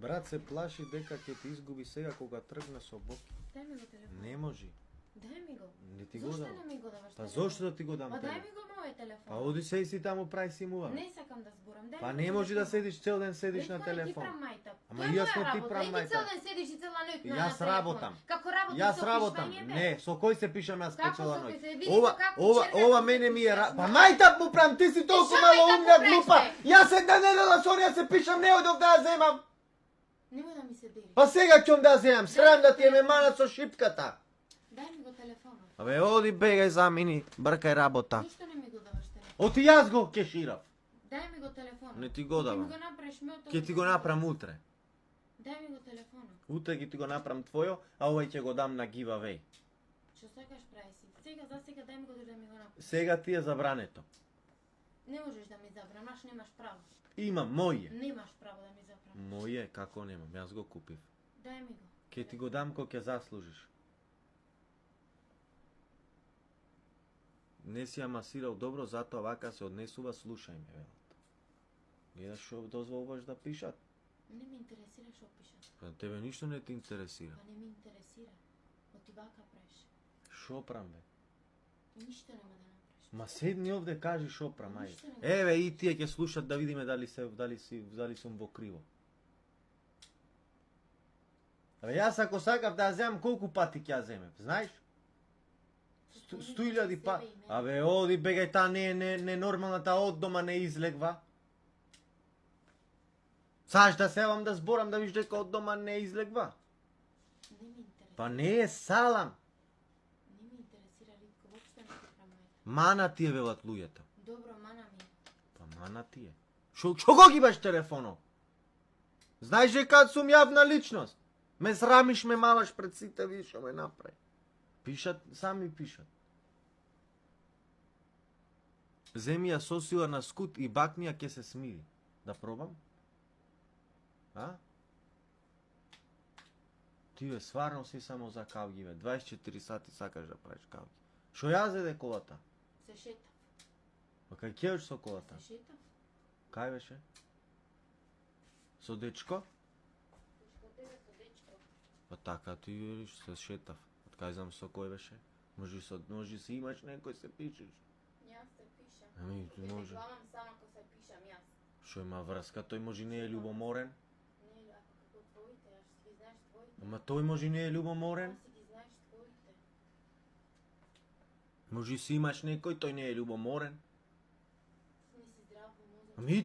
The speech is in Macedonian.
Брат се плаши дека ќе ти изгуби сега кога тргне со Боки. Дај ми го телефон. Не може. Дај ми го. Не ти го Зошто дам. не ми го даваш Па телефон? зошто да ти го дам Па дај телефон? ми го мојот телефон. Па оди се и си таму прави си мува. Не сакам да зборам. Дај Па ми не го може да телефон. седиш цел ден седиш на Ти телефон. прам мајтап. Ама Тоа е јас моја не ти работа. прам И ти мајтап. цел ден седиш и цела ноќ на Јас телефон. работам. Како работиш Јас со работам. пишување, бе? Не, со кој се пишам јас Како цела со ноќ? кој се? Види Ова, со какви ова, черка ова се мене ми е пишеш, Па ма. мајтап му прам, ти си толку Што мало мајтап умна, му преш, глупа. бе? Јас една недела со неја се пишам, не одов да ја земам. Немој да ми се дели. Па сега ќе да ја земам, срам да ти е ме манат со шипката. Дај ми го телефонот. Абе, оди бегај замини, бркај работа. Зошто не ми го даваш телефон? Оти јас го кеширав. Дај ми го телефонот. Не ти го Ќе давам. ми го направиш меото. Ќе ти го направам утре. Дај ми го телефонот. Утре ќе ти го направам твојо, а овој ќе го дам на giveaway. Што сакаш прави си? Сега за сега дај ми го да ми го направиш. Сега ти е забрането. Не можеш да ми забранаш, немаш право. Има, мој е. Немаш право да ми забранаш. Мој е, како немам, јас го купив. Дај ми го. Ќе ти го дам кога ќе заслужиш. Не си ја масирал добро, затоа вака се однесува, слушај ме, велат. Гледаш што дозволуваш да пишат? Не ме интересира што пишат. Па тебе ништо не те интересира. Па не ме интересира. Оти вака преш. Шо прам, бе? Ништо нема да направиш. Ма седни овде, кажи шо прам, ајде. Ништо не го Еве и тие ќе слушат да видиме дали сум во криво. Абе јас ако сакав да ја земам, колку пати ќе ја земев, знаеш? 100.000 па. Абе оди бегај, таа не нормалната од дома не излегва. Саш да севам да зборам да виж дека од дома не излегва. Не ме интересира. Па не е салам. Не ме интересира Ритко, воопшто не ти прам мајка. Мана ти е, велат луѓето. Добро, мана ми е. Па мана ти е. Шо го гибаш телефонот? Знаеш дека сум јавна личност. Ме срамиш, ме маваш пред сите, видиш што ме направи. Пишат, сами пишат. Земи ја сосила на скут и бакни, ќе се смири. Да пробам? А? Ти бе, сварно си само за кавги, бе. 24 сати сакаш да правиш кавги. Шо ја зеде колата? Се шетав. Па кај ќе со колата? Се шетав. Кај беше? Со дечко? Дискотека со дечко. Па така ти вериш, се шетав. Од кај знам со кој беше? Може си имаш некој се пишеш. Јас се пишам. Ами, Ќе може. се главам само ако се пишам јас. Шо има врска, тој може не е љубоморен. Не, ако како твоите, јас си ги знаеш твоите. Ама тој може не е љубоморен. Јас си ги знаеш твоите. Може си имаш некој, тој не е љубоморен. Не си здрав во мозок. Ами